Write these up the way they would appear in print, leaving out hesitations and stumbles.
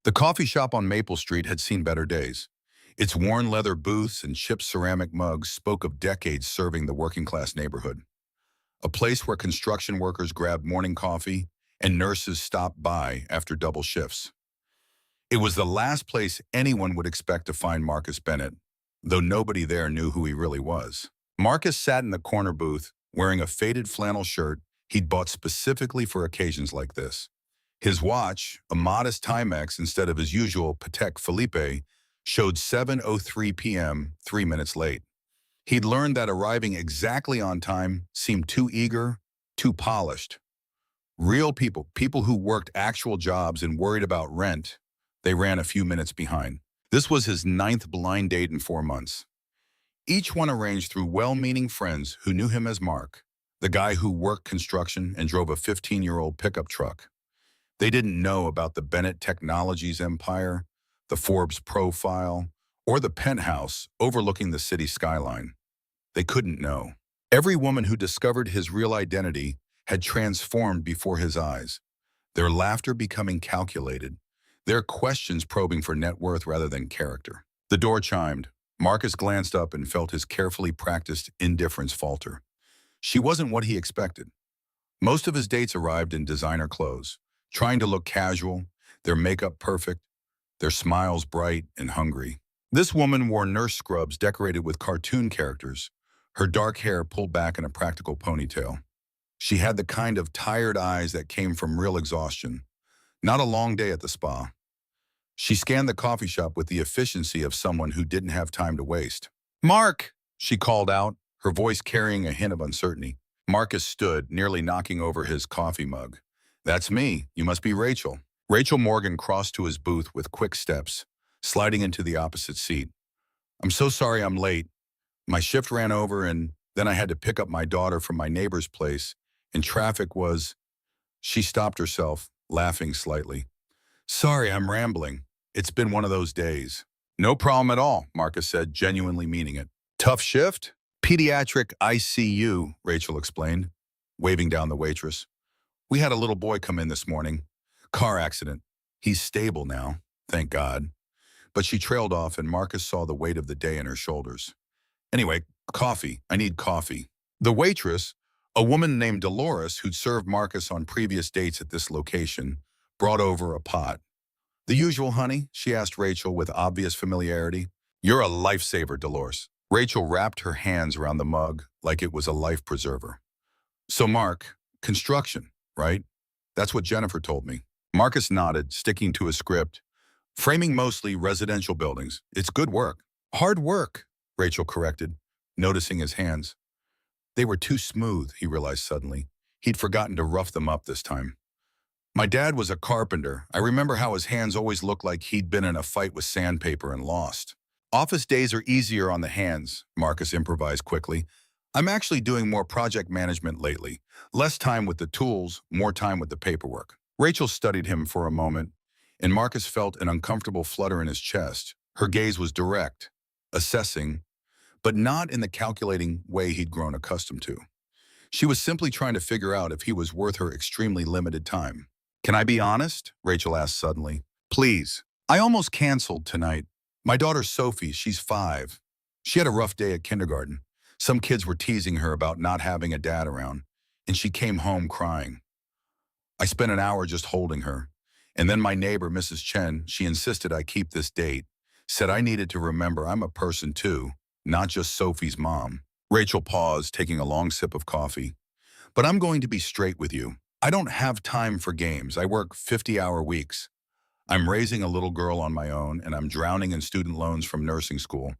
The coffee shop on Maple Street had seen better days. Its worn leather booths and chipped ceramic mugs spoke of decades serving the working-class neighborhood. A place where construction workers grabbed morning coffee and nurses stopped by after double shifts. It was the last place anyone would expect to find Marcus Bennett, though nobody there knew who he really was. Marcus sat in the corner booth, wearing a faded flannel shirt he'd bought specifically for occasions like this. His watch, a modest Timex instead of his usual Patek Philippe, showed 7:03 p.m., 3 minutes late. He'd learned that arriving exactly on time seemed too eager, too polished. Real people, people who worked actual jobs and worried about rent, they ran a few minutes behind. This was his ninth blind date in 4 months. Each one arranged through well-meaning friends who knew him as Mark, the guy who worked construction and drove a 15-year-old pickup truck. They didn't know about the Bennett Technologies empire, the Forbes profile, or the penthouse overlooking the city skyline. They couldn't know. Every woman who discovered his real identity had transformed before his eyes, their laughter becoming calculated, their questions probing for net worth rather than character. The door chimed. Marcus glanced up and felt his carefully practiced indifference falter. She wasn't what he expected. Most of his dates arrived in designer clothes, trying to look casual, their makeup perfect, their smiles bright and hungry. This woman wore nurse scrubs decorated with cartoon characters, her dark hair pulled back in a practical ponytail. She had the kind of tired eyes that came from real exhaustion, not a long day at the spa. She scanned the coffee shop with the efficiency of someone who didn't have time to waste. "Mark!" she called out, her voice carrying a hint of uncertainty. Marcus stood, nearly knocking over his coffee mug. "That's me. You must be Rachel." Rachel Morgan crossed to his booth with quick steps, sliding into the opposite seat. "I'm so sorry I'm late. My shift ran over and then I had to pick up my daughter from my neighbor's place, and traffic was—" She stopped herself, laughing slightly. "Sorry, I'm rambling. It's been one of those days." "No problem at all," Marcus said, genuinely meaning it. "Tough shift?" "Pediatric ICU," Rachel explained, waving down the waitress. "We had a little boy come in this morning. Car accident. He's stable now, thank God." But she trailed off and Marcus saw the weight of the day in her shoulders. "Anyway, coffee. I need coffee." The waitress, a woman named Dolores who'd served Marcus on previous dates at this location, brought over a pot. "The usual, honey?" she asked Rachel with obvious familiarity. "You're a lifesaver, Dolores." Rachel wrapped her hands around the mug like it was a life preserver. "So Mark, construction, right? That's what Jennifer told me." Marcus nodded, sticking to his script. "Framing mostly residential buildings. It's good work." "Hard work," Rachel corrected, noticing his hands. They were too smooth, he realized suddenly. He'd forgotten to rough them up this time. "My dad was a carpenter. I remember how his hands always looked like he'd been in a fight with sandpaper and lost." "Office days are easier on the hands," Marcus improvised quickly. "I'm actually doing more project management lately. Less time with the tools, more time with the paperwork." Rachel studied him for a moment, and Marcus felt an uncomfortable flutter in his chest. Her gaze was direct, assessing, but not in the calculating way he'd grown accustomed to. She was simply trying to figure out if he was worth her extremely limited time. "Can I be honest?" Rachel asked suddenly. "Please. I almost canceled tonight. My daughter Sophie, she's 5. She had a rough day at kindergarten. Some kids were teasing her about not having a dad around, and she came home crying. I spent an hour just holding her, and then my neighbor, Mrs. Chen, she insisted I keep this date, said I needed to remember I'm a person too, not just Sophie's mom." Rachel paused, taking a long sip of coffee. "But I'm going to be straight with you. I don't have time for games. I work 50-hour weeks. I'm raising a little girl on my own, and I'm drowning in student loans from nursing school.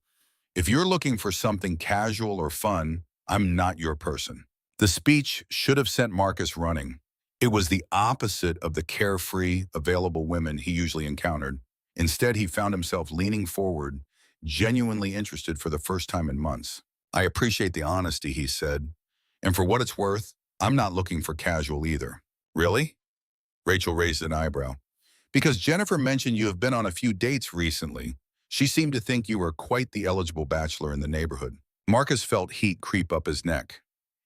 If you're looking for something casual or fun, I'm not your person." The speech should have sent Marcus running. It was the opposite of the carefree, available women he usually encountered. Instead, he found himself leaning forward, genuinely interested for the first time in months. "I appreciate the honesty," he said. "And for what it's worth, I'm not looking for casual either." "Really?" Rachel raised an eyebrow. "Because Jennifer mentioned you have been on a few dates recently. She seemed to think you were quite the eligible bachelor in the neighborhood." Marcus felt heat creep up his neck.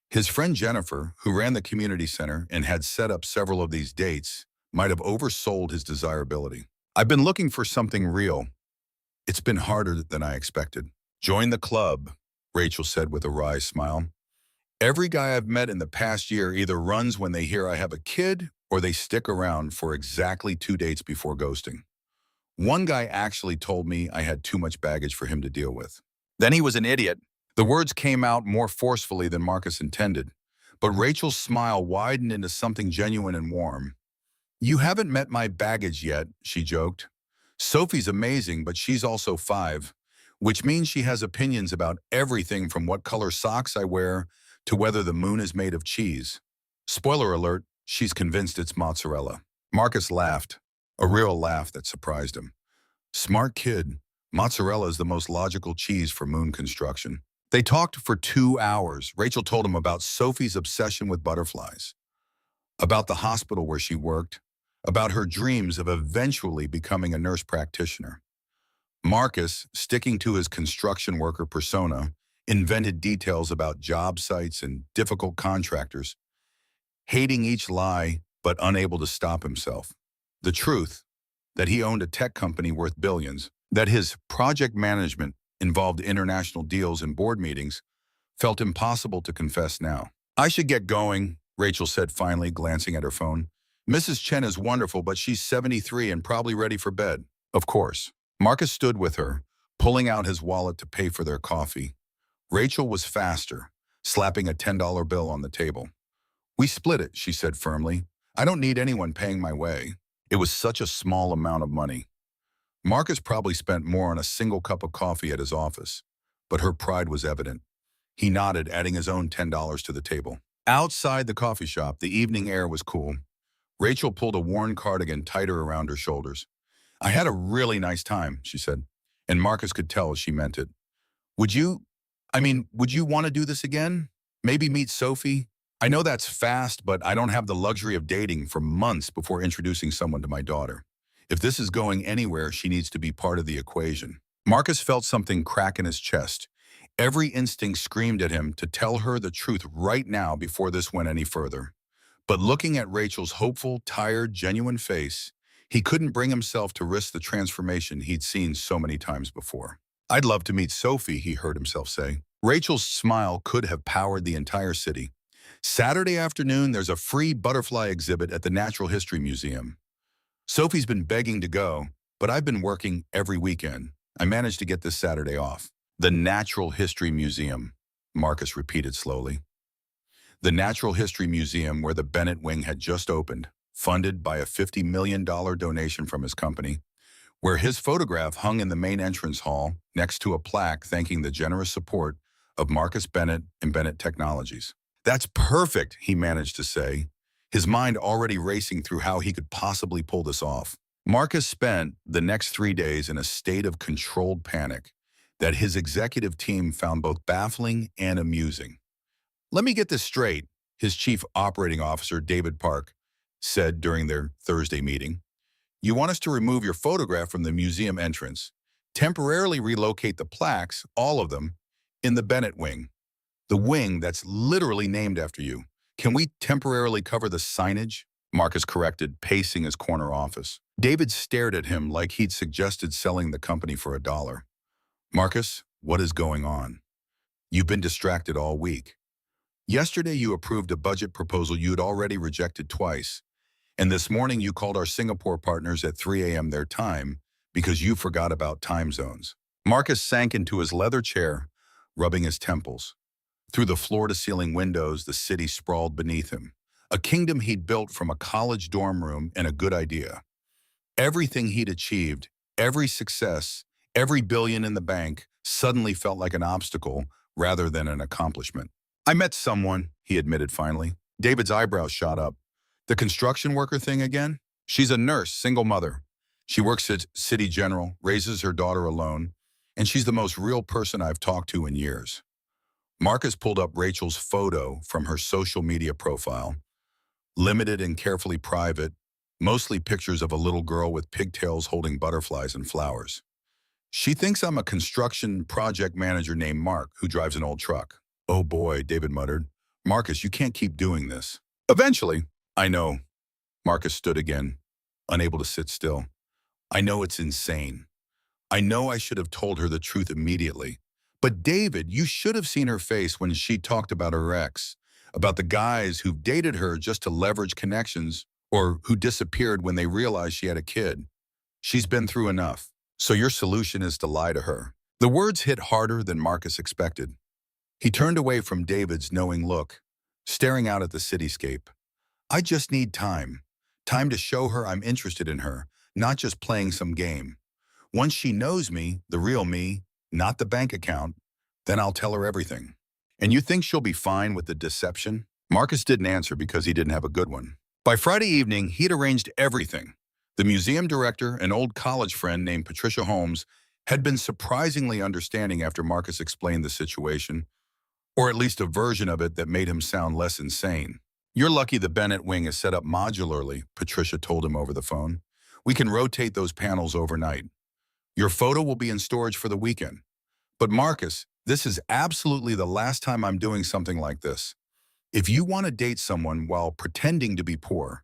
His friend Jennifer, who ran the community center and had set up several of these dates, might have oversold his desirability. I've been looking for something real. It's been harder than I expected. Join the club, Rachel said with a wry smile. Every guy I've met in the past year either runs when they hear I have a kid or they stick around for exactly 2 dates before ghosting. One guy actually told me I had too much baggage for him to deal with. Then he was an idiot. The words came out more forcefully than Marcus intended, but Rachel's smile widened into something genuine and warm. You haven't met my baggage yet, she joked. Sophie's amazing, but she's also 5, which means she has opinions about everything from what color socks I wear to whether the moon is made of cheese. Spoiler alert, she's convinced it's mozzarella. Marcus laughed, a real laugh that surprised him. Smart kid. Mozzarella is the most logical cheese for moon construction. They talked for 2 hours. Rachel told him about Sophie's obsession with butterflies, about the hospital where she worked, about her dreams of eventually becoming a nurse practitioner. Marcus, sticking to his construction worker persona, invented details about job sites and difficult contractors, hating each lie but unable to stop himself. The truth, that he owned a tech company worth billions, that his project management involved international deals and board meetings, felt impossible to confess now. I should get going, Rachel said finally, glancing at her phone. Mrs. Chen is wonderful, but she's 73 and probably ready for bed. Of course. Marcus stood with her, pulling out his wallet to pay for their coffee. Rachel was faster, slapping a $10 bill on the table. We split it, she said firmly. I don't need anyone paying my way. It was such a small amount of money. Marcus probably spent more on a single cup of coffee at his office, but her pride was evident. He nodded, adding his own $10 to the table. Outside the coffee shop, the evening air was cool. Rachel pulled a worn cardigan tighter around her shoulders. I had a really nice time, she said, and Marcus could tell she meant it. Would you want to do this again? Maybe meet Sophie? I know that's fast, but I don't have the luxury of dating for months before introducing someone to my daughter. If this is going anywhere, she needs to be part of the equation. Marcus felt something crack in his chest. Every instinct screamed at him to tell her the truth right now before this went any further. But looking at Rachel's hopeful, tired, genuine face, he couldn't bring himself to risk the transformation he'd seen so many times before. I'd love to meet Sophie, he heard himself say. Rachel's smile could have powered the entire city. Saturday afternoon, there's a free butterfly exhibit at the Natural History Museum. Sophie's been begging to go, but I've been working every weekend. I managed to get this Saturday off. The Natural History Museum, Marcus repeated slowly. The Natural History Museum, where the Bennett Wing had just opened, funded by a $50 million donation from his company, where his photograph hung in the main entrance hall next to a plaque thanking the generous support of Marcus Bennett and Bennett Technologies. That's perfect, he managed to say, his mind already racing through how he could possibly pull this off. Marcus spent the next 3 days in a state of controlled panic that his executive team found both baffling and amusing. Let me get this straight, his chief operating officer, David Park, said during their Thursday meeting. You want us to remove your photograph from the museum entrance, temporarily relocate the plaques, all of them, in the Bennett Wing, the wing that's literally named after you. Can we temporarily cover the signage? Marcus corrected, pacing his corner office. David stared at him like he'd suggested selling the company for $1. Marcus, what is going on? You've been distracted all week. Yesterday you approved a budget proposal you'd already rejected twice, and this morning you called our Singapore partners at 3 a.m. their time because you forgot about time zones. Marcus sank into his leather chair, rubbing his temples. Through the floor-to-ceiling windows, the city sprawled beneath him, a kingdom he'd built from a college dorm room and a good idea. Everything he'd achieved, every success, every billion in the bank, suddenly felt like an obstacle rather than an accomplishment. I met someone, he admitted finally. David's eyebrows shot up. The construction worker thing again? She's a nurse, single mother. She works at City General, raises her daughter alone, and she's the most real person I've talked to in years. Marcus pulled up Rachel's photo from her social media profile, limited and carefully private, mostly pictures of a little girl with pigtails holding butterflies and flowers. She thinks I'm a construction project manager named Mark who drives an old truck. Oh boy, David muttered. Marcus, you can't keep doing this. Eventually, I know. Marcus stood again, unable to sit still. I know it's insane. I know I should have told her the truth immediately. But David, you should have seen her face when she talked about her ex, about the guys who've dated her just to leverage connections or who disappeared when they realized she had a kid. She's been through enough. So your solution is to lie to her. The words hit harder than Marcus expected. He turned away from David's knowing look, staring out at the cityscape. I just need time. Time to show her I'm interested in her, not just playing some game. Once she knows me, the real me, not the bank account, then I'll tell her everything. And you think she'll be fine with the deception? Marcus didn't answer because he didn't have a good one. By Friday evening, he'd arranged everything. The museum director, an old college friend named Patricia Holmes, had been surprisingly understanding after Marcus explained the situation, or at least a version of it that made him sound less insane. You're lucky the Bennett wing is set up modularly, Patricia told him over the phone. We can rotate those panels overnight. Your photo will be in storage for the weekend. But Marcus, this is absolutely the last time I'm doing something like this. If you want to date someone while pretending to be poor,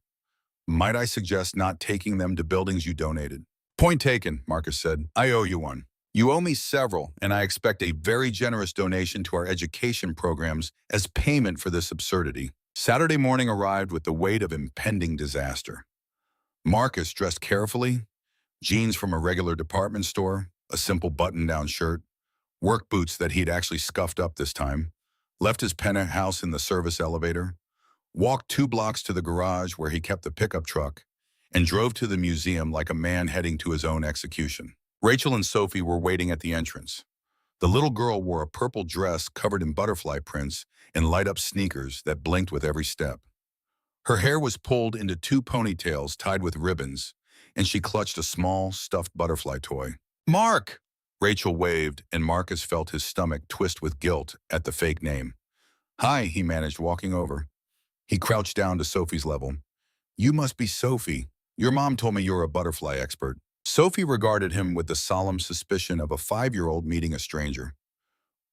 might I suggest not taking them to buildings you donated? Point taken, Marcus said. I owe you one. You owe me several, and I expect a very generous donation to our education programs as payment for this absurdity. Saturday morning arrived with the weight of impending disaster. Marcus, dressed carefully, jeans from a regular department store, a simple button-down shirt, work boots that he'd actually scuffed up this time, left his penthouse in the service elevator, walked 2 blocks to the garage where he kept the pickup truck, and drove to the museum like a man heading to his own execution. Rachel and Sophie were waiting at the entrance. The little girl wore a purple dress covered in butterfly prints and light-up sneakers that blinked with every step. Her hair was pulled into 2 ponytails tied with ribbons, and she clutched a small, stuffed butterfly toy. Mark! Rachel waved, and Marcus felt his stomach twist with guilt at the fake name. Hi, he managed, walking over. He crouched down to Sophie's level. You must be Sophie. Your mom told me you're a butterfly expert. Sophie regarded him with the solemn suspicion of a 5-year-old meeting a stranger.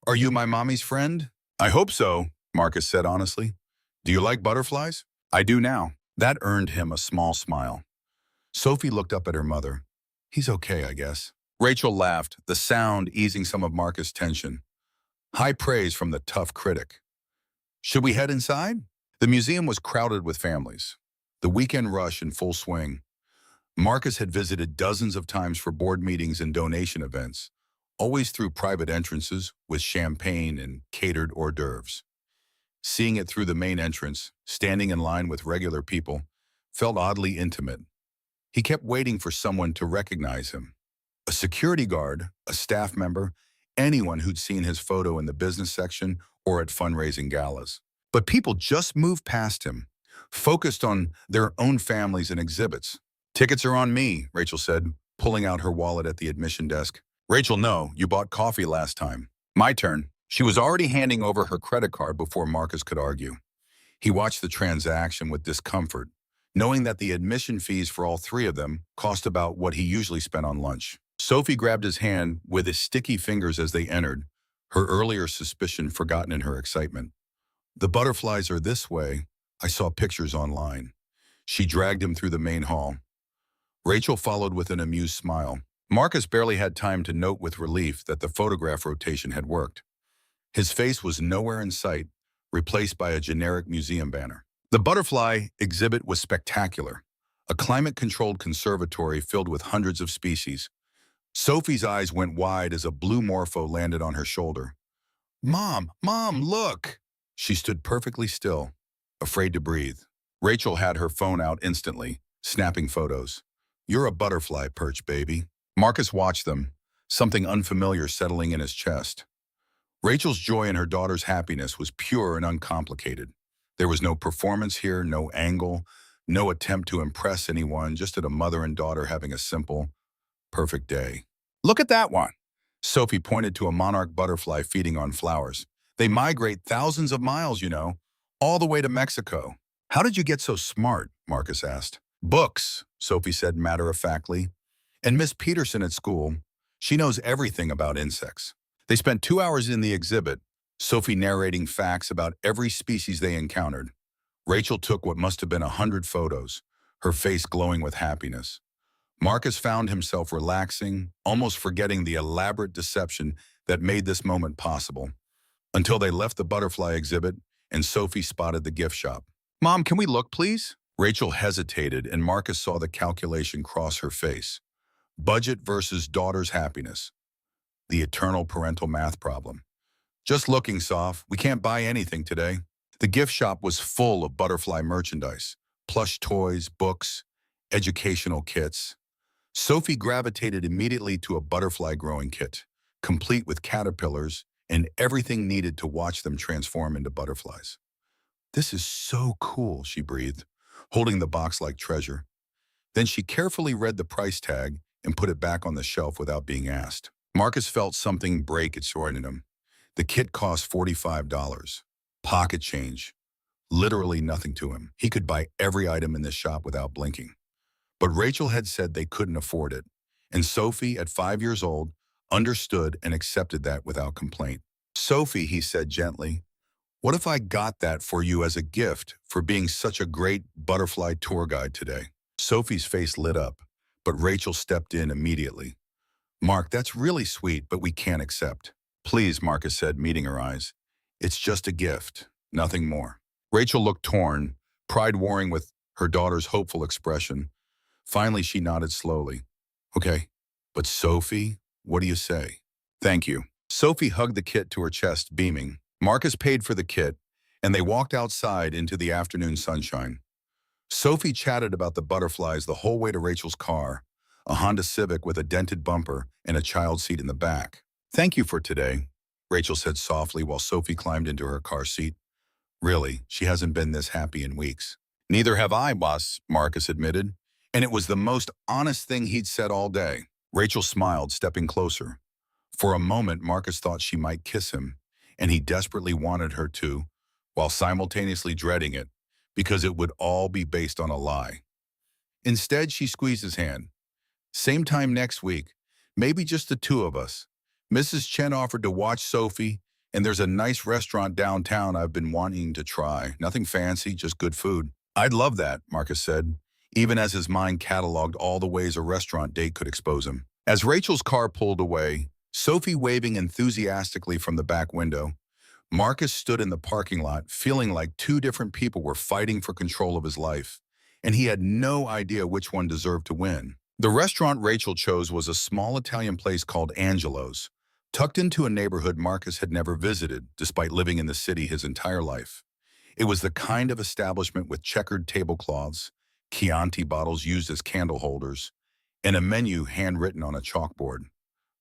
Are you my mommy's friend? I hope so, Marcus said honestly. Do you like butterflies? I do now. That earned him a small smile. Sophie looked up at her mother. He's okay, I guess. Rachel laughed, the sound easing some of Marcus' tension. High praise from the tough critic. Should we head inside? The museum was crowded with families. The weekend rush in full swing. Marcus had visited dozens of times for board meetings and donation events, always through private entrances with champagne and catered hors d'oeuvres. Seeing it through the main entrance, standing in line with regular people, felt oddly intimate. He kept waiting for someone to recognize him. A security guard, a staff member, anyone who'd seen his photo in the business section or at fundraising galas. But people just moved past him, focused on their own families and exhibits. Tickets are on me, Rachel said, pulling out her wallet at the admission desk. Rachel, no, you bought coffee last time. My turn. She was already handing over her credit card before Marcus could argue. He watched the transaction with discomfort, knowing that the admission fees for all 3 of them cost about what he usually spent on lunch. Sophie grabbed his hand with his sticky fingers as they entered, her earlier suspicion forgotten in her excitement. The butterflies are this way. I saw pictures online. She dragged him through the main hall. Rachel followed with an amused smile. Marcus barely had time to note with relief that the photograph rotation had worked. His face was nowhere in sight, replaced by a generic museum banner. The butterfly exhibit was spectacular, a climate-controlled conservatory filled with hundreds of species. Sophie's eyes went wide as a blue morpho landed on her shoulder. Mom, look! She stood perfectly still, afraid to breathe. Rachel had her phone out instantly, snapping photos. You're a butterfly perch, baby. Marcus watched them, something unfamiliar settling in his chest. Rachel's joy in her daughter's happiness was pure and uncomplicated. There was no performance here, no angle, no attempt to impress anyone, just a mother and daughter having a simple, perfect day. Look at that one. Sophie pointed to a monarch butterfly feeding on flowers. They migrate thousands of miles, all the way to Mexico. How did you get so smart? Marcus asked. Books, Sophie said matter-of-factly. And Miss Peterson at school, she knows everything about insects. They spent 2 hours in the exhibit, Sophie narrating facts about every species they encountered. Rachel took what must have been 100 photos, her face glowing with happiness. Marcus found himself relaxing, almost forgetting the elaborate deception that made this moment possible, until they left the butterfly exhibit and Sophie spotted the gift shop. "Mom, can we look, please?" Rachel hesitated and Marcus saw the calculation cross her face. Budget versus daughter's happiness. The eternal parental math problem. "Just looking, Soph. We can't buy anything today." The gift shop was full of butterfly merchandise, plush toys, books, educational kits. Sophie gravitated immediately to a butterfly growing kit, complete with caterpillars and everything needed to watch them transform into butterflies. "This is so cool," she breathed, holding the box like treasure. Then she carefully read the price tag and put it back on the shelf without being asked. Marcus felt something break its joy in him. The kit cost $45. Pocket change. Literally nothing to him. He could buy every item in this shop without blinking. But Rachel had said they couldn't afford it, and Sophie, at 5 years old, understood and accepted that without complaint. "Sophie," he said gently, "what if I got that for you as a gift for being such a great butterfly tour guide today?" Sophie's face lit up, but Rachel stepped in immediately. "Mark, that's really sweet, but we can't accept." "Please," Marcus said, meeting her eyes. "It's just a gift, nothing more." Rachel looked torn, pride warring with her daughter's hopeful expression. Finally, she nodded slowly. "Okay, but Sophie, what do you say?" "Thank you." Sophie hugged the kit to her chest, beaming. Marcus paid for the kit, and they walked outside into the afternoon sunshine. Sophie chatted about the butterflies the whole way to Rachel's car, a Honda Civic with a dented bumper and a child seat in the back. "Thank you for today," Rachel said softly while Sophie climbed into her car seat. Really, she hasn't been this happy in weeks. "Neither have I, boss," Marcus admitted, and it was the most honest thing he'd said all day. Rachel smiled, stepping closer. For a moment, Marcus thought she might kiss him, and he desperately wanted her to, while simultaneously dreading it, because it would all be based on a lie. Instead, she squeezed his hand. "Same time next week, maybe just the two of us. Mrs. Chen offered to watch Sophie, and there's a nice restaurant downtown I've been wanting to try. Nothing fancy, just good food." "I'd love that," Marcus said, even as his mind cataloged all the ways a restaurant date could expose him. As Rachel's car pulled away, Sophie waving enthusiastically from the back window, Marcus stood in the parking lot feeling like two different people were fighting for control of his life, and he had no idea which one deserved to win. The restaurant Rachel chose was a small Italian place called Angelo's, tucked into a neighborhood Marcus had never visited, despite living in the city his entire life. It was the kind of establishment with checkered tablecloths, Chianti bottles used as candle holders, and a menu handwritten on a chalkboard.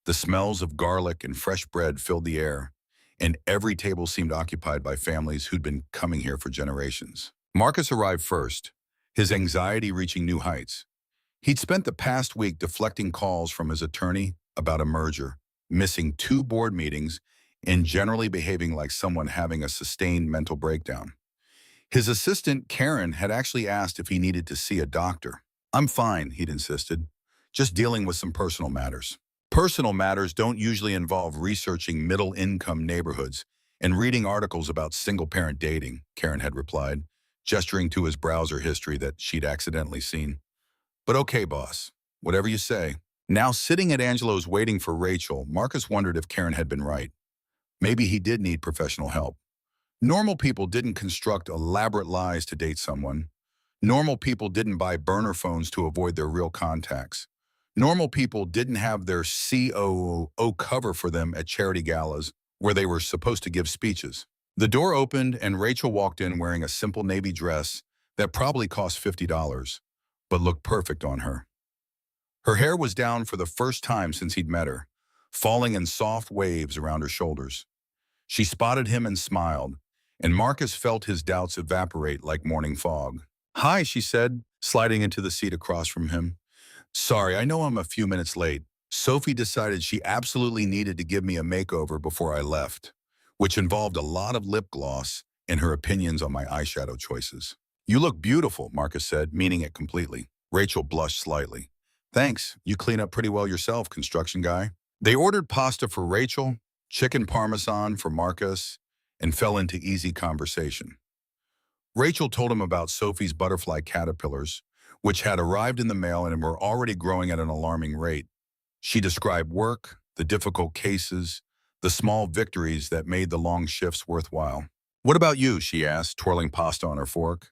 The smells of garlic and fresh bread filled the air, and every table seemed occupied by families who'd been coming here for generations. Marcus arrived first, his anxiety reaching new heights. He'd spent the past week deflecting calls from his attorney about a merger, missing 2 board meetings, and generally behaving like someone having a sustained mental breakdown. His assistant, Karen, had actually asked if he needed to see a doctor. "I'm fine," he'd insisted, "just dealing with some personal matters." Personal matters don't usually involve researching middle-income neighborhoods and reading articles about single-parent dating, Karen had replied, gesturing to his browser history that she'd accidentally seen. "But okay, boss, whatever you say." Now sitting at Angelo's waiting for Rachel, Marcus wondered if Karen had been right. Maybe he did need professional help. Normal people didn't construct elaborate lies to date someone. Normal people didn't buy burner phones to avoid their real contacts. Normal people didn't have their COO cover for them at charity galas where they were supposed to give speeches. The door opened and Rachel walked in wearing a simple navy dress that probably cost $50, but looked perfect on her. Her hair was down for the first time since he'd met her, falling in soft waves around her shoulders. She spotted him and smiled, and Marcus felt his doubts evaporate like morning fog. "Hi," she said, sliding into the seat across from him. "Sorry, I know I'm a few minutes late. Sophie decided she absolutely needed to give me a makeover before I left, which involved a lot of lip gloss and her opinions on my eyeshadow choices." "You look beautiful," Marcus said, meaning it completely. Rachel blushed slightly. "Thanks, you clean up pretty well yourself, construction guy." They ordered pasta for Rachel, chicken parmesan for Marcus, and fell into easy conversation. Rachel told him about Sophie's butterfly caterpillars, which had arrived in the mail and were already growing at an alarming rate. She described work, the difficult cases, the small victories that made the long shifts worthwhile. "What about you?" she asked, twirling pasta on her fork.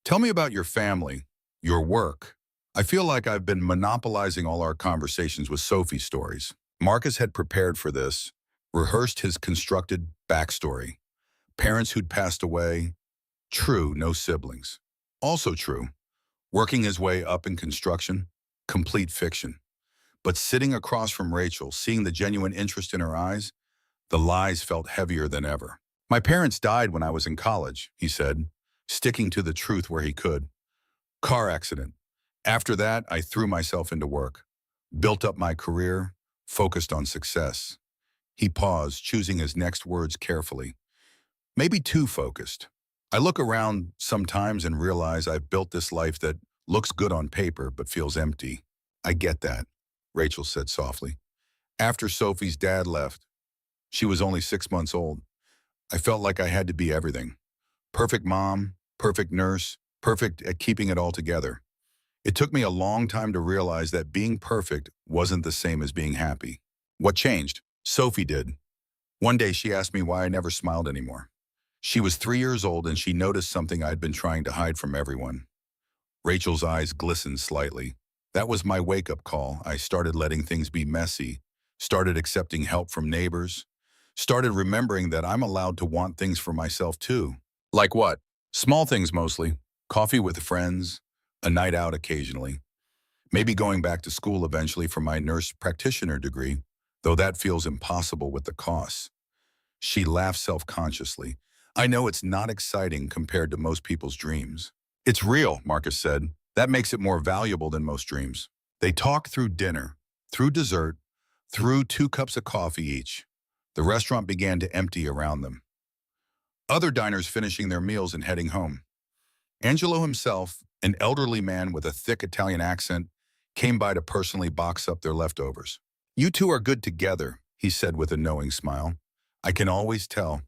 "Tell me about your family, your work." I feel like I've been monopolizing all our conversations with Sophie's stories. Marcus had prepared for this, rehearsed his constructed backstory. Parents who'd passed away. True, no siblings. Also true. Working his way up in construction. Complete fiction. But sitting across from Rachel, seeing the genuine interest in her eyes, the lies felt heavier than ever. "My parents died when I was in college," he said, sticking to the truth where he could. "Car accident. After that, I threw myself into work. Built up my career, focused on success." He paused, choosing his next words carefully. "Maybe too focused. I look around sometimes and realize I've built this life that looks good on paper but feels empty." "I get that," Rachel said softly. "After Sophie's dad left, she was only 6 months old. I felt like I had to be everything. Perfect mom, perfect nurse, perfect at keeping it all together. It took me a long time to realize that being perfect wasn't the same as being happy." "What changed?" "Sophie did. One day she asked me why I never smiled anymore. She was 3 years old and she noticed something I'd been trying to hide from everyone." Rachel's eyes glistened slightly. "That was my wake-up call. I started letting things be messy, started accepting help from neighbors, started remembering that I'm allowed to want things for myself too." "Like what?" "Small things mostly. Coffee with friends, a night out occasionally. Maybe going back to school eventually for my nurse practitioner degree, though that feels impossible with the costs." She laughed self-consciously. "I know it's not exciting compared to most people's dreams." "It's real," Marcus said. "That makes it more valuable than most dreams." They talked through dinner, through dessert, through 2 cups of coffee each. The restaurant began to empty around them. Other diners finishing their meals and heading home. Angelo himself, an elderly man with a thick Italian accent, came by to personally box up their leftovers. "You two are good together," he said with a knowing smile. "I can always tell.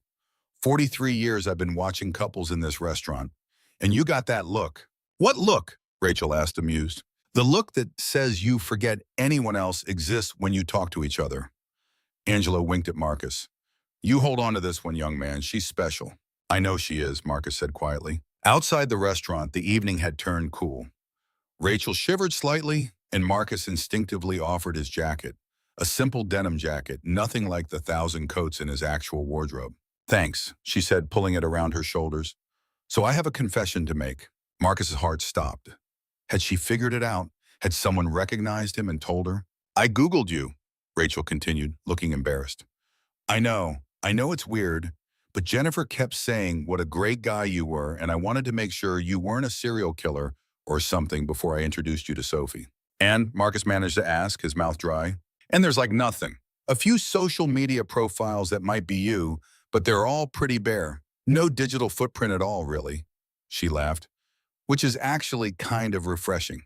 43 years I've been watching couples in this restaurant, and you got that look." "What look?" Rachel asked, amused. "The look that says you forget anyone else exists when you talk to each other." Angelo winked at Marcus. "You hold on to this one, young man. She's special." "I know she is," Marcus said quietly. Outside the restaurant, the evening had turned cool. Rachel shivered slightly, and Marcus instinctively offered his jacket. A simple denim jacket, nothing like the 1,000 coats in his actual wardrobe. "Thanks," she said, pulling it around her shoulders. "So I have a confession to make." Marcus's heart stopped. Had she figured it out? Had someone recognized him and told her? "I Googled you," Rachel continued, looking embarrassed. I know it's weird, but Jennifer kept saying what a great guy you were, and I wanted to make sure you weren't a serial killer or something before I introduced you to Sophie." "And?" Marcus managed to ask, his mouth dry. "And there's like nothing. A few social media profiles that might be you, but they're all pretty bare. No digital footprint at all, really." She laughed, "which is actually kind of refreshing.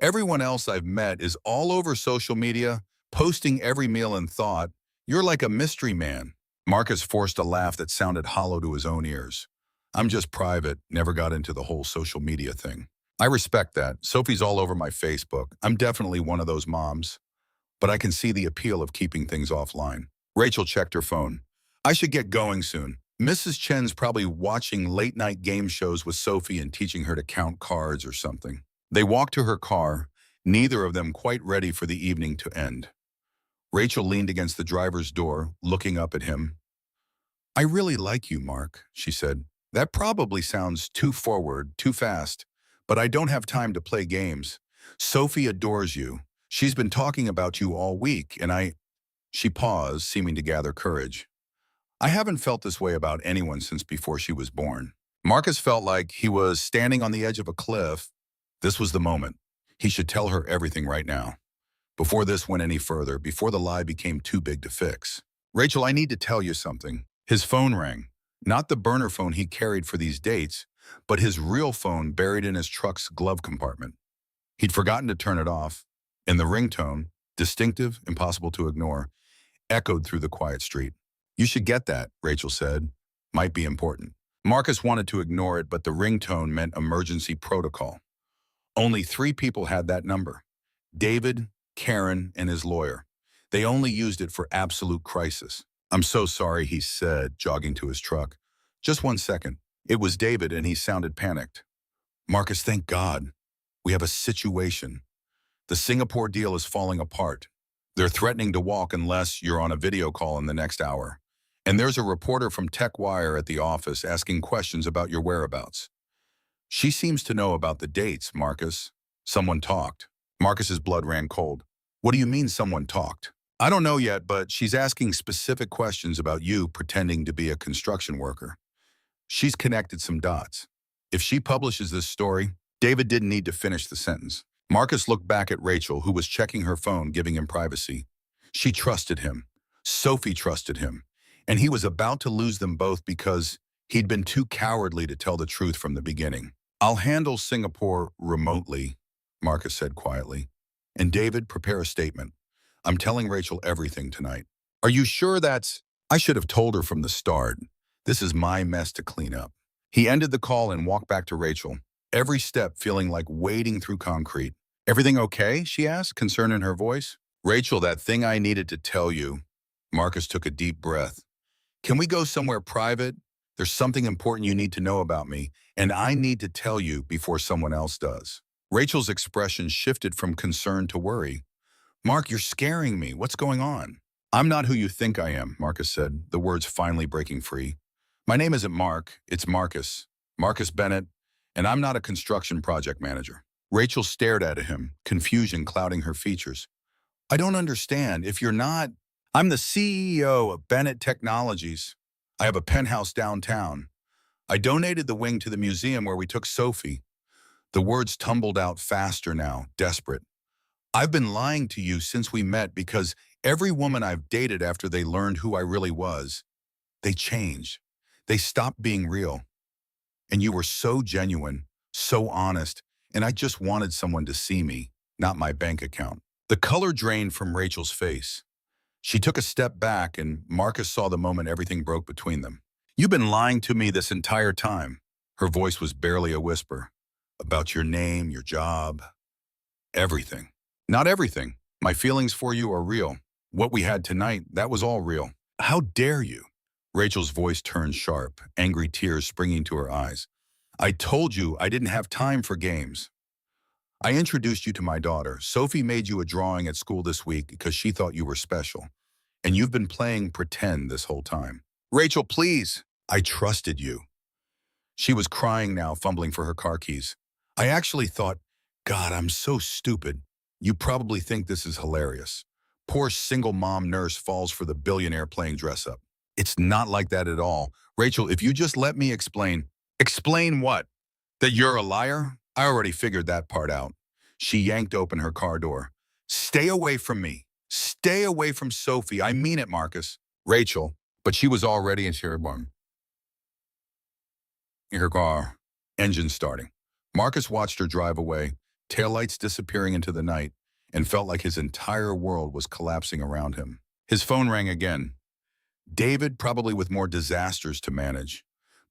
Everyone else I've met is all over social media, posting every meal and thought, you're like a mystery man." Marcus forced a laugh that sounded hollow to his own ears. "I'm just private, never got into the whole social media thing." "I respect that. Sophie's all over my Facebook. I'm definitely one of those moms. But I can see the appeal of keeping things offline." Rachel checked her phone. "I should get going soon. Mrs. Chen's probably watching late-night game shows with Sophie and teaching her to count cards or something." They walked to her car, neither of them quite ready for the evening to end. Rachel leaned against the driver's door, looking up at him. "I really like you, Mark," she said. "That probably sounds too forward, too fast, but I don't have time to play games. Sophie adores you. She's been talking about you all week, and I—" She paused, seeming to gather courage. "I haven't felt this way about anyone since before she was born." Marcus felt like he was standing on the edge of a cliff. This was the moment. He should tell her everything right now, before this went any further, before the lie became too big to fix. "Rachel, I need to tell you something." His phone rang. Not the burner phone he carried for these dates, but his real phone buried in his truck's glove compartment. He'd forgotten to turn it off, and the ringtone, distinctive, impossible to ignore, echoed through the quiet street. "You should get that," Rachel said. "Might be important." Marcus wanted to ignore it, but the ringtone meant emergency protocol. Only 3 people had that number: David, Karen, and his lawyer. They only used it for absolute crisis. "I'm so sorry," he said, jogging to his truck. "Just 1 second." It was David, and he sounded panicked. "Marcus, thank God. We have a situation. The Singapore deal is falling apart. They're threatening to walk unless you're on a video call in the next hour. And there's a reporter from TechWire at the office asking questions about your whereabouts. She seems to know about the dates, Marcus." Someone talked. Marcus's blood ran cold. "What do you mean someone talked?" "I don't know yet, but she's asking specific questions about you pretending to be a construction worker. She's connected some dots. If she publishes this story..." David didn't need to finish the sentence. Marcus looked back at Rachel, who was checking her phone, giving him privacy. She trusted him. Sophie trusted him. And he was about to lose them both because he'd been too cowardly to tell the truth from the beginning. "I'll handle Singapore remotely," Marcus said quietly. "And David, prepare a statement. I'm telling Rachel everything tonight." "Are you sure that's..." "I should have told her from the start. This is my mess to clean up." He ended the call and walked back to Rachel, every step feeling like wading through concrete. "Everything okay?" she asked, concern in her voice. "Rachel, that thing I needed to tell you." Marcus took a deep breath. "Can we go somewhere private? There's something important you need to know about me, and I need to tell you before someone else does." Rachel's expression shifted from concern to worry. "Mark, you're scaring me. What's going on?" "I'm not who you think I am," Marcus said, the words finally breaking free. "My name isn't Mark, it's Marcus. Marcus Bennett, and I'm not a construction project manager." Rachel stared at him, confusion clouding her features. "I don't understand. If you're not..." "I'm the CEO of Bennett Technologies. I have a penthouse downtown. I donated the wing to the museum where we took Sophie." The words tumbled out faster now, desperate. "I've been lying to you since we met because every woman I've dated after they learned who I really was, they changed. They stopped being real. And you were so genuine, so honest, and I just wanted someone to see me, not my bank account." The color drained from Rachel's face. She took a step back, and Marcus saw the moment everything broke between them. "You've been lying to me this entire time." Her voice was barely a whisper. "About your name, your job, everything." "Not everything. My feelings for you are real. What we had tonight, that was all real." "How dare you?" Rachel's voice turned sharp, angry tears springing to her eyes. "I told you I didn't have time for games. I introduced you to my daughter. Sophie made you a drawing at school this week because she thought you were special. And you've been playing pretend this whole time." "Rachel, please." "I trusted you." She was crying now, fumbling for her car keys. "I actually thought, God, I'm so stupid. You probably think this is hilarious. Poor single mom nurse falls for the billionaire playing dress up. It's not like that at all. Rachel, if you just let me explain." "Explain what? That you're a liar? I already figured that part out." She yanked open her car door. "Stay away from me. Stay away from Sophie. I mean it, Marcus." "Rachel," but she was already in her car, engine starting. Marcus watched her drive away, taillights disappearing into the night, and felt like his entire world was collapsing around him. His phone rang again. David, probably with more disasters to manage.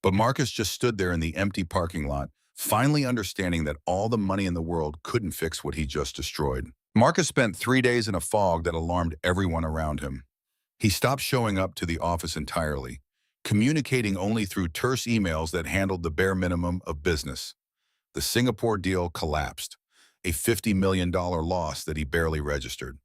But Marcus just stood there in the empty parking lot, finally understanding that all the money in the world couldn't fix what he just destroyed. Marcus spent 3 days in a fog that alarmed everyone around him. He stopped showing up to the office entirely, communicating only through terse emails that handled the bare minimum of business. The Singapore deal collapsed, a $50 million loss that he barely registered.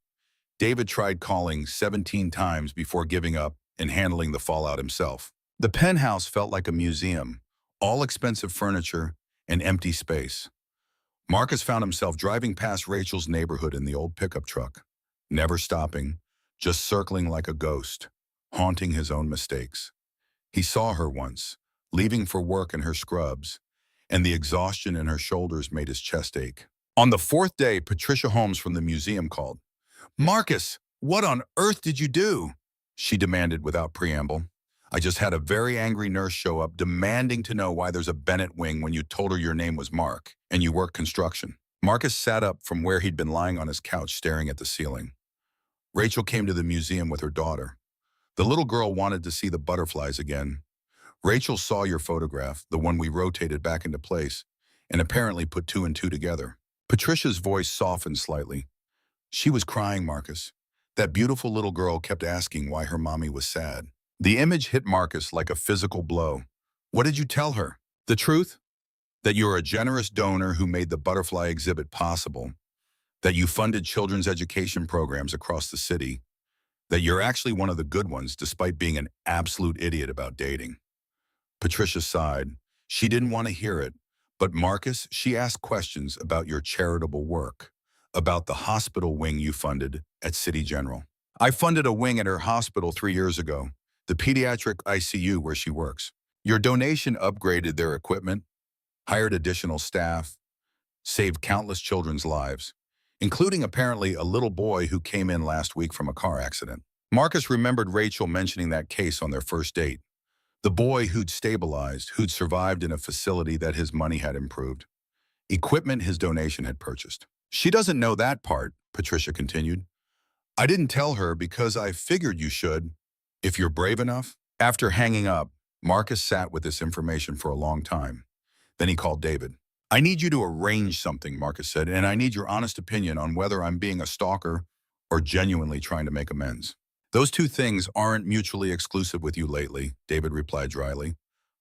David tried calling 17 times before giving up and handling the fallout himself. The penthouse felt like a museum, all expensive furniture and empty space. Marcus found himself driving past Rachel's neighborhood in the old pickup truck, never stopping, just circling like a ghost, haunting his own mistakes. He saw her once, leaving for work in her scrubs, and the exhaustion in her shoulders made his chest ache. On the 4th day, Patricia Holmes from the museum called. "Marcus, what on earth did you do?" she demanded without preamble. "I just had a very angry nurse show up demanding to know why there's a Bennett wing when you told her your name was Mark and you work construction." Marcus sat up from where he'd been lying on his couch staring at the ceiling. Rachel came to the museum with her daughter. The little girl wanted to see the butterflies again. "Rachel saw your photograph, the one we rotated back into place, and apparently put 2 and 2 together." Patricia's voice softened slightly. She was crying, Marcus. That beautiful little girl kept asking why her mommy was sad. The image hit Marcus like a physical blow. What did you tell her? The truth? That you're a generous donor who made the butterfly exhibit possible, that you funded children's education programs across the city, that you're actually one of the good ones despite being an absolute idiot about dating. Patricia sighed. She didn't want to hear it, but Marcus, she asked questions about your charitable work, about the hospital wing you funded at City General. I funded a wing at her hospital 3 years ago, the pediatric ICU where she works. Your donation upgraded their equipment, hired additional staff, saved countless children's lives, including apparently a little boy who came in last week from a car accident. Marcus remembered Rachel mentioning that case on their first date. The boy who'd stabilized, who'd survived in a facility that his money had improved. Equipment his donation had purchased. She doesn't know that part, Patricia continued. I didn't tell her because I figured you should, if you're brave enough. After hanging up, Marcus sat with this information for a long time. Then he called David. I need you to arrange something, Marcus said, and I need your honest opinion on whether I'm being a stalker or genuinely trying to make amends. Those two things aren't mutually exclusive with you lately, David replied dryly.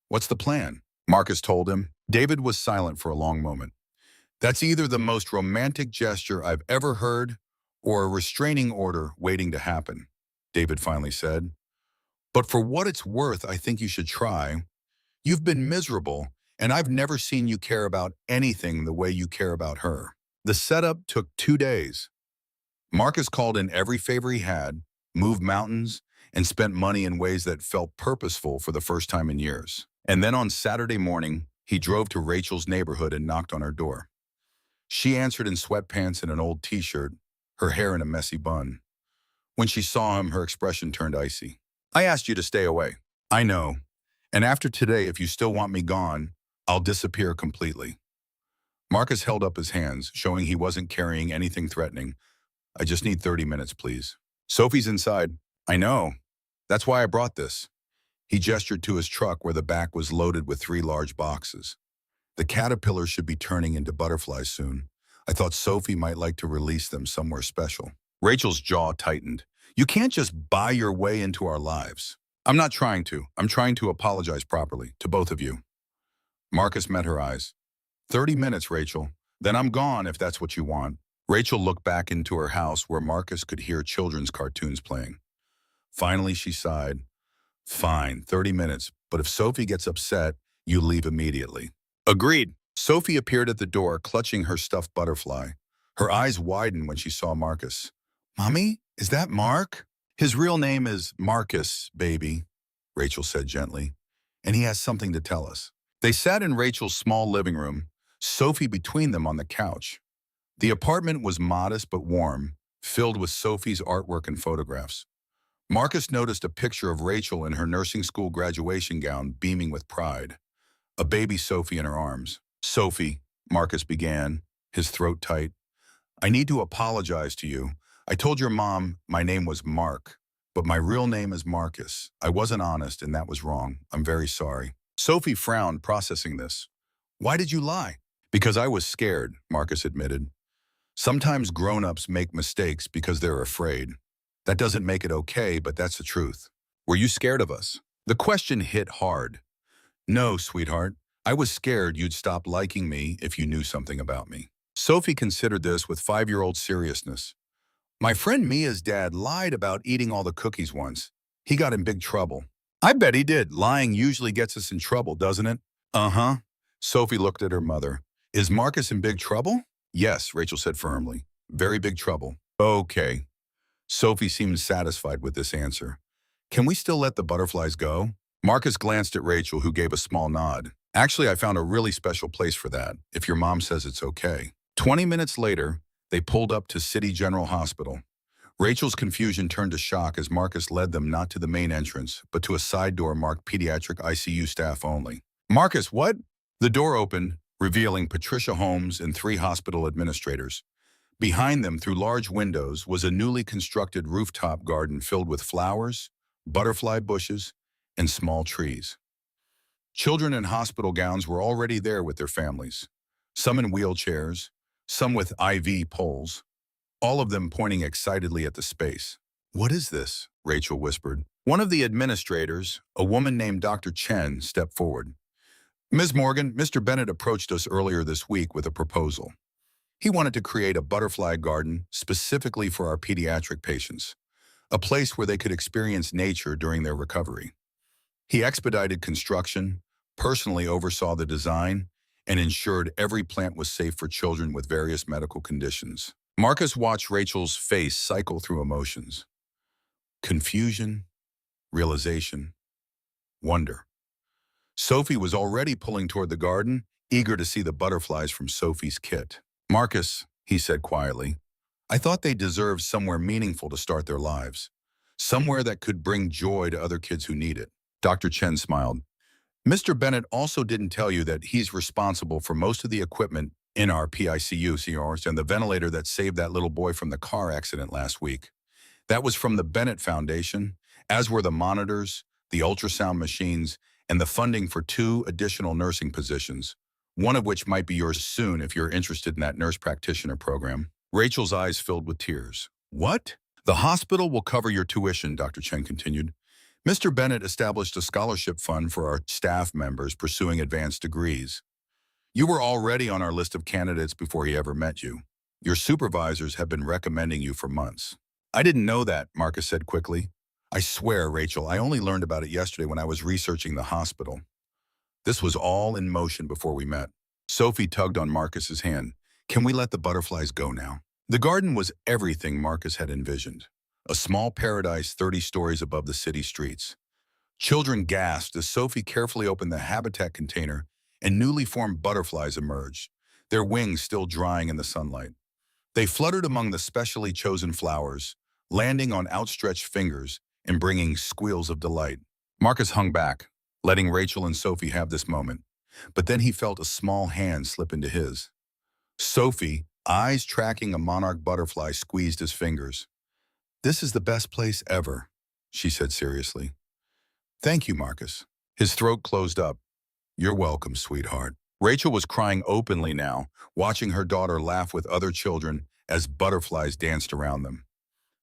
What's the plan? Marcus told him. David was silent for a long moment. That's either the most romantic gesture I've ever heard or a restraining order waiting to happen, David finally said. But for what it's worth, I think you should try. You've been miserable, and I've never seen you care about anything the way you care about her. The setup took 2 days. Marcus called in every favor he had, moved mountains, and spent money in ways that felt purposeful for the first time in years. And then on Saturday morning, he drove to Rachel's neighborhood and knocked on her door. She answered in sweatpants and an old t-shirt, her hair in a messy bun. When she saw him, her expression turned icy. I asked you to stay away. I know. And after today, if you still want me gone, I'll disappear completely. Marcus held up his hands, showing he wasn't carrying anything threatening. I just need 30 minutes, please. Sophie's inside. I know. That's why I brought this. He gestured to his truck where the back was loaded with 3 large boxes. The caterpillars should be turning into butterflies soon. I thought Sophie might like to release them somewhere special. Rachel's jaw tightened. You can't just buy your way into our lives. I'm not trying to. I'm trying to apologize properly to both of you. Marcus met her eyes. 30 minutes, Rachel. Then I'm gone if that's what you want. Rachel looked back into her house where Marcus could hear children's cartoons playing. Finally, she sighed. Fine, 30 minutes, but if Sophie gets upset, you leave immediately. Agreed. Sophie appeared at the door, clutching her stuffed butterfly. Her eyes widened when she saw Marcus. Mommy, is that Mark? His real name is Marcus, baby, Rachel said gently, and he has something to tell us. They sat in Rachel's small living room, Sophie between them on the couch. The apartment was modest but warm, filled with Sophie's artwork and photographs. Marcus noticed a picture of Rachel in her nursing school graduation gown beaming with pride, a baby Sophie in her arms. Sophie, Marcus began, his throat tight. I need to apologize to you. I told your mom my name was Mark, but my real name is Marcus. I wasn't honest and that was wrong. I'm very sorry. Sophie frowned, processing this. Why did you lie? Because I was scared, Marcus admitted. Sometimes grown-ups make mistakes because they're afraid. That doesn't make it okay, but that's the truth. Were you scared of us? The question hit hard. No, sweetheart. I was scared you'd stop liking me if you knew something about me. Sophie considered this with 5-year-old seriousness. My friend Mia's dad lied about eating all the cookies once. He got in big trouble. I bet he did. Lying usually gets us in trouble, doesn't it? Uh-huh. Sophie looked at her mother. Is Marcus in big trouble? Yes, Rachel said firmly. Very big trouble. Okay. Sophie seemed satisfied with this answer. Can we still let the butterflies go? Marcus glanced at Rachel, who gave a small nod. Actually, I found a really special place for that, if your mom says it's okay. 20 minutes later, they pulled up to City General Hospital. Rachel's confusion turned to shock as Marcus led them not to the main entrance, but to a side door marked pediatric ICU staff only. Marcus, what? The door opened, revealing Patricia Holmes and 3 hospital administrators. Behind them, through large windows, was a newly constructed rooftop garden filled with flowers, butterfly bushes, and small trees. Children in hospital gowns were already there with their families, some in wheelchairs, some with IV poles, all of them pointing excitedly at the space. "What is this?" Rachel whispered. One of the administrators, a woman named Dr. Chen, stepped forward. "Ms. Morgan, Mr. Bennett approached us earlier this week with a proposal. He wanted to create a butterfly garden specifically for our pediatric patients, a place where they could experience nature during their recovery. He expedited construction, personally oversaw the design, and ensured every plant was safe for children with various medical conditions." Marcus watched Rachel's face cycle through emotions. Confusion, realization, wonder. Sophie was already pulling toward the garden, eager to see the butterflies from Sophie's kit. "Marcus," he said quietly, "I thought they deserved somewhere meaningful to start their lives, somewhere that could bring joy to other kids who need it." Dr. Chen smiled. "Mr. Bennett also didn't tell you that he's responsible for most of the equipment in our PICU, seniors, and the ventilator that saved that little boy from the car accident last week. That was from the Bennett Foundation, as were the monitors, the ultrasound machines, and the funding for 2 additional nursing positions, one of which might be yours soon if you're interested in that nurse practitioner program." Rachel's eyes filled with tears. "What?" "The hospital will cover your tuition," Dr. Chen continued. "Mr. Bennett established a scholarship fund for our staff members pursuing advanced degrees. You were already on our list of candidates before he ever met you. Your supervisors have been recommending you for months." "I didn't know that," Marcus said quickly. "I swear, Rachel, I only learned about it yesterday when I was researching the hospital. This was all in motion before we met." Sophie tugged on Marcus's hand. "Can we let the butterflies go now?" The garden was everything Marcus had envisioned. A small paradise 30 stories above the city streets. Children gasped as Sophie carefully opened the habitat container and newly formed butterflies emerged, their wings still drying in the sunlight. They fluttered among the specially chosen flowers, landing on outstretched fingers and bringing squeals of delight. Marcus hung back, letting Rachel and Sophie have this moment, but then he felt a small hand slip into his. Sophie, eyes tracking a monarch butterfly, squeezed his fingers. "This is the best place ever," she said seriously. "Thank you, Marcus." His throat closed up. "You're welcome, sweetheart." Rachel was crying openly now, watching her daughter laugh with other children as butterflies danced around them.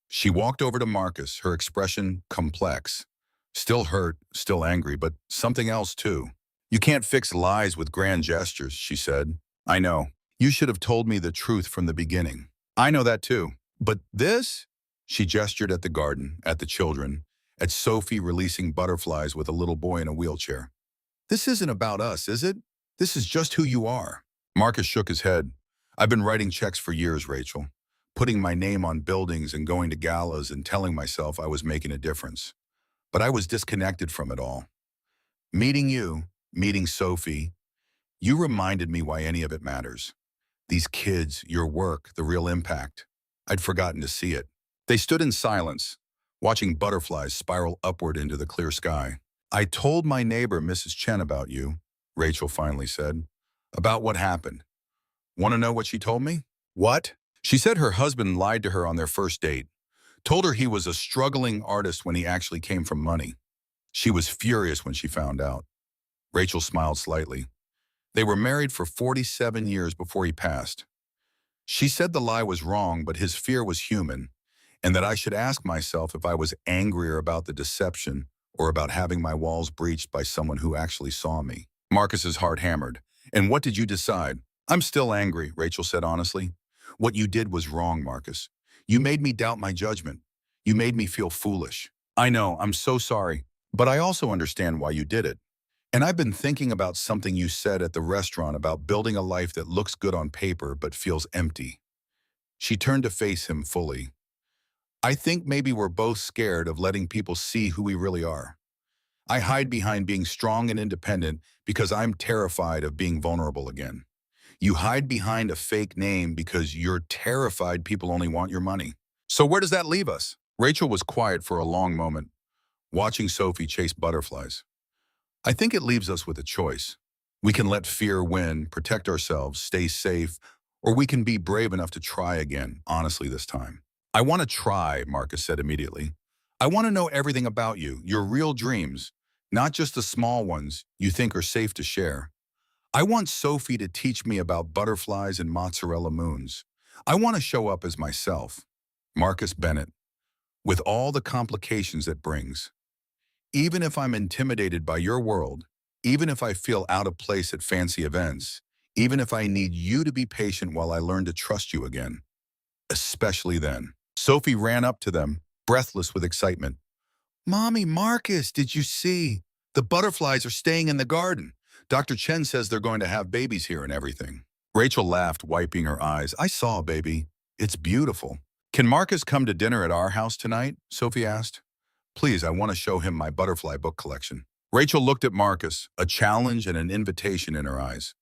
She walked over to Marcus, her expression complex. Still hurt, still angry, but something else too. "You can't fix lies with grand gestures," she said. "I know. You should have told me the truth from the beginning. I know that too. But this?" She gestured at the garden, at the children, at Sophie releasing butterflies with a little boy in a wheelchair. "This isn't about us, is it? This is just who you are." Marcus shook his head. "I've been writing checks for years, Rachel, putting my name on buildings and going to galas and telling myself I was making a difference. But I was disconnected from it all. Meeting you, meeting Sophie, you reminded me why any of it matters. These kids, your work, the real impact. I'd forgotten to see it." They stood in silence, watching butterflies spiral upward into the clear sky. "I told my neighbor, Mrs. Chen, about you," Rachel finally said. "About what happened. Want to know what she told me?" "What?" "She said her husband lied to her on their first date. Told her he was a struggling artist when he actually came from money. She was furious when she found out." Rachel smiled slightly. "They were married for 47 years before he passed. She said the lie was wrong, but his fear was human, and that I should ask myself if I was angrier about the deception or about having my walls breached by someone who actually saw me." Marcus's heart hammered. "And what did you decide?" "I'm still angry," Rachel said honestly. "What you did was wrong, Marcus. You made me doubt my judgment. You made me feel foolish. I know, I'm so sorry, but I also understand why you did it. And I've been thinking about something you said at the restaurant about building a life that looks good on paper but feels empty." She turned to face him fully. "I think maybe we're both scared of letting people see who we really are. I hide behind being strong and independent because I'm terrified of being vulnerable again. You hide behind a fake name because you're terrified people only want your money. So where does that leave us?" Rachel was quiet for a long moment, watching Sophie chase butterflies. "I think it leaves us with a choice. We can let fear win, protect ourselves, stay safe, or we can be brave enough to try again, honestly this time." "I want to try," Marcus said immediately. "I want to know everything about you, your real dreams, not just the small ones you think are safe to share. I want Sophie to teach me about butterflies and mozzarella moons. I want to show up as myself. Marcus Bennett, with all the complications it brings. Even if I'm intimidated by your world, even if I feel out of place at fancy events, even if I need you to be patient while I learn to trust you again, especially then. Sophie ran up to them, breathless with excitement. Mommy, Marcus, did you see? The butterflies are staying in the garden. Dr. Chen says they're going to have babies here and everything. Rachel laughed, wiping her eyes. I saw, baby. It's beautiful. Can Marcus come to dinner at our house tonight? Sophie asked. Please, I want to show him my butterfly book collection. Rachel looked at Marcus, a challenge and an invitation in her eyes.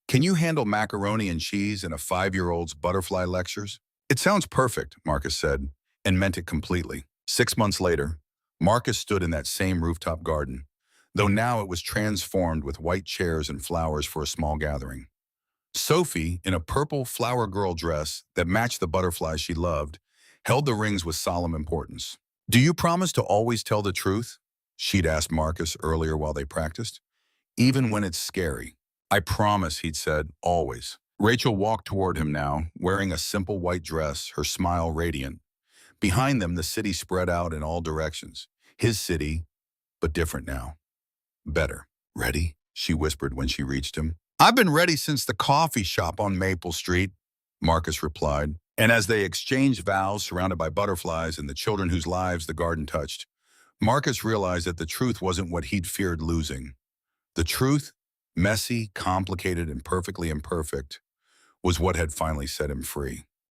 Can you handle macaroni and cheese in a 5-year-old's butterfly lectures? It sounds perfect, Marcus said, and meant it completely. 6 months later, Marcus stood in that same rooftop garden, though now it was transformed with white chairs and flowers for a small gathering. Sophie, in a purple flower girl dress that matched the butterflies she loved, held the rings with solemn importance. Do you promise to always tell the truth? She'd asked Marcus earlier while they practiced. Even when it's scary. I promise, he'd said, always. Rachel walked toward him now, wearing a simple white dress, her smile radiant. Behind them, the city spread out in all directions. His city, but different now. Better. Ready? She whispered when she reached him. I've been ready since the coffee shop on Maple Street, Marcus replied. And as they exchanged vows surrounded by butterflies and the children whose lives the garden touched, Marcus realized that the truth wasn't what he'd feared losing. The truth, messy, complicated, and perfectly imperfect, was what had finally set him free.